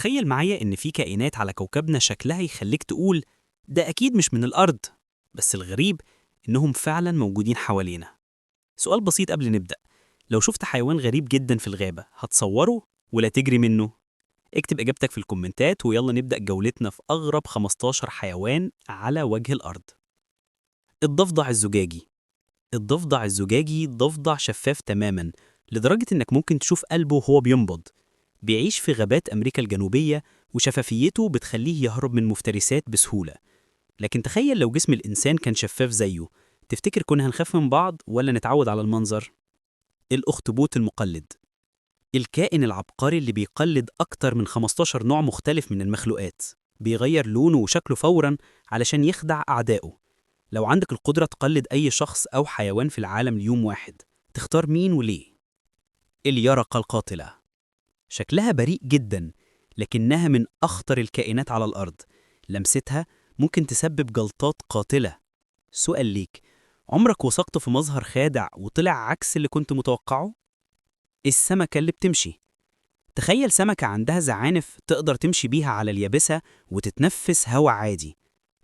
تخيل معايا إن في كائنات على كوكبنا شكلها يخليك تقول ده أكيد مش من الأرض، بس الغريب إنهم فعلا موجودين حوالينا. سؤال بسيط قبل نبدأ، لو شفت حيوان غريب جدا في الغابة هتصوره ولا تجري منه؟ اكتب إجابتك في الكومنتات ويلا نبدأ جولتنا في أغرب 15 حيوان على وجه الأرض. الضفدع الزجاجي. الضفدع الزجاجي ضفدع شفاف تماما لدرجة إنك ممكن تشوف قلبه وهو بينبض. بيعيش في غابات أمريكا الجنوبية وشفافيته بتخليه يهرب من مفترسات بسهولة. لكن تخيل لو جسم الإنسان كان شفاف زيه، تفتكر كنا هنخاف من بعض ولا نتعود على المنظر؟ الأخطبوط المقلد. الكائن العبقري اللي بيقلد أكتر من 15 نوع مختلف من المخلوقات، بيغير لونه وشكله فوراً علشان يخدع أعدائه. لو عندك القدرة تقلد أي شخص أو حيوان في العالم ليوم واحد، تختار مين وليه؟ اليرقة القاتلة. شكلها بريء جدا، لكنها من أخطر الكائنات على الأرض. لمستها ممكن تسبب جلطات قاتلة. سؤال ليك، عمرك وثقت في مظهر خادع وطلع عكس اللي كنت متوقعه؟ السمكة اللي بتمشي. تخيل سمكة عندها زعانف تقدر تمشي بيها على اليابسة وتتنفس هوا عادي.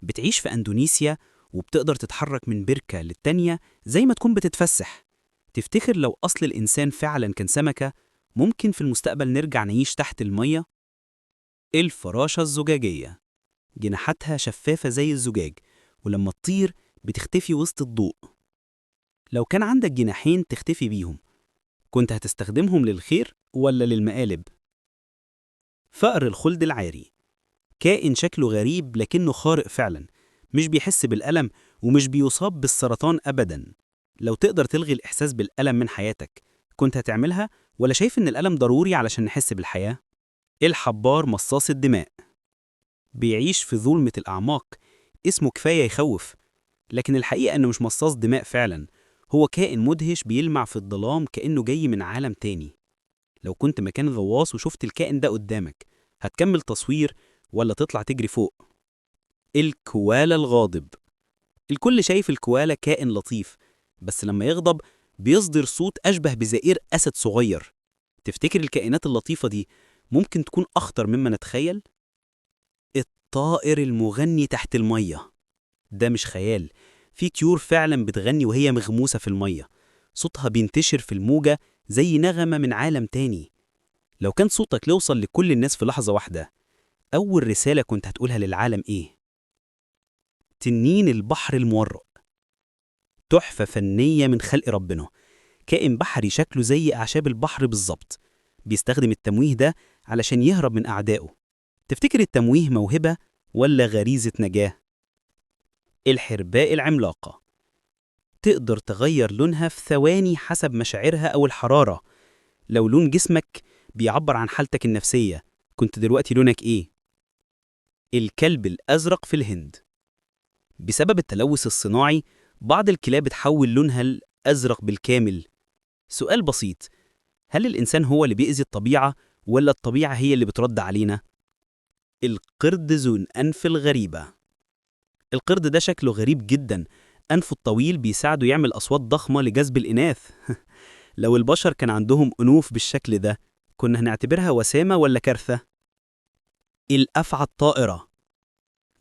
بتعيش في أندونيسيا وبتقدر تتحرك من بركة للتانية زي ما تكون بتتفسح. تفتكر لو أصل الإنسان فعلا كان سمكة، ممكن في المستقبل نرجع نعيش تحت المية؟ الفراشة الزجاجية. جناحاتها شفافة زي الزجاج، ولما تطير بتختفي وسط الضوء. لو كان عندك جناحين تختفي بيهم، كنت هتستخدمهم للخير ولا للمقالب؟ فأر الخلد العاري. كائن شكله غريب لكنه خارق فعلا، مش بيحس بالألم ومش بيصاب بالسرطان أبدا. لو تقدر تلغي الإحساس بالألم من حياتك، كنت هتعملها ولا شايف إن الألم ضروري علشان نحس بالحياة؟ الحبار مصاص الدماء. بيعيش في ظلمة الأعماق، اسمه كفاية يخوف، لكن الحقيقة إنه مش مصاص دماء فعلا. هو كائن مدهش بيلمع في الظلام كأنه جاي من عالم تاني. لو كنت مكان الغواص وشفت الكائن ده قدامك، هتكمل تصوير ولا تطلع تجري فوق؟ الكوالا الغاضب. الكل شايف الكوالا كائن لطيف، بس لما يغضب بيصدر صوت أشبه بزئير أسد صغير. تفتكر الكائنات اللطيفة دي ممكن تكون أخطر مما نتخيل؟ الطائر المغني تحت المية. ده مش خيال، في طيور فعلا بتغني وهي مغموسة في المية. صوتها بينتشر في الموجة زي نغمة من عالم تاني. لو كان صوتك يوصل لكل الناس في لحظة واحدة، أول رسالة كنت هتقولها للعالم إيه؟ تنين البحر المورق. تحفة فنية من خلق ربنا. كائن بحري شكله زي أعشاب البحر بالظبط. بيستخدم التمويه ده علشان يهرب من أعدائه. تفتكر التمويه موهبة ولا غريزة نجاة؟ الحرباء العملاقة. تقدر تغير لونها في ثواني حسب مشاعرها أو الحرارة. لو لون جسمك بيعبر عن حالتك النفسية، كنت دلوقتي لونك إيه؟ الكلب الأزرق في الهند. بسبب التلوث الصناعي، بعض الكلاب تحول لونها الأزرق بالكامل. سؤال بسيط، هل الإنسان هو اللي بيأذي الطبيعة ولا الطبيعة هي اللي بترد علينا؟ القرد ذو الأنف الغريبة. القرد ده شكله غريب جدا. أنفه الطويل بيساعده يعمل أصوات ضخمة لجذب الإناث. لو البشر كان عندهم أنوف بالشكل ده، كنا هنعتبرها وسامة ولا كارثة؟ الأفعى الطائرة.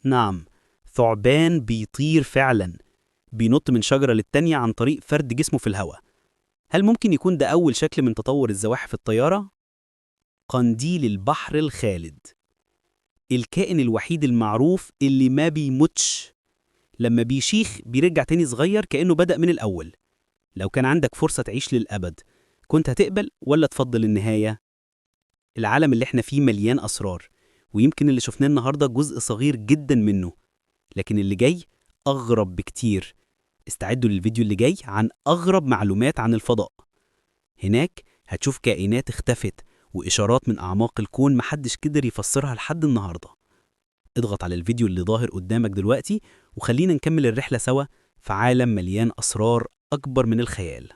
نعم، ثعبان بيطير فعلا. بينط من شجرة للتانية عن طريق فرد جسمه في الهواء. هل ممكن يكون ده أول شكل من تطور الزواحف الطيارة؟ قنديل البحر الخالد. الكائن الوحيد المعروف اللي ما بيموتش. لما بيشيخ بيرجع تاني صغير كأنه بدأ من الأول. لو كان عندك فرصة تعيش للأبد، كنت هتقبل ولا تفضل النهاية؟ العالم اللي احنا فيه مليان أسرار، ويمكن اللي شفناه النهاردة جزء صغير جدا منه، لكن اللي جاي أغرب بكتير. استعدوا للفيديو اللي جاي عن أغرب معلومات عن الفضاء. هناك هتشوف كائنات اختفت وإشارات من أعماق الكون محدش قدر يفسرها لحد النهاردة. اضغط على الفيديو اللي ظاهر قدامك دلوقتي وخلينا نكمل الرحلة سوا في عالم مليان أسرار أكبر من الخيال.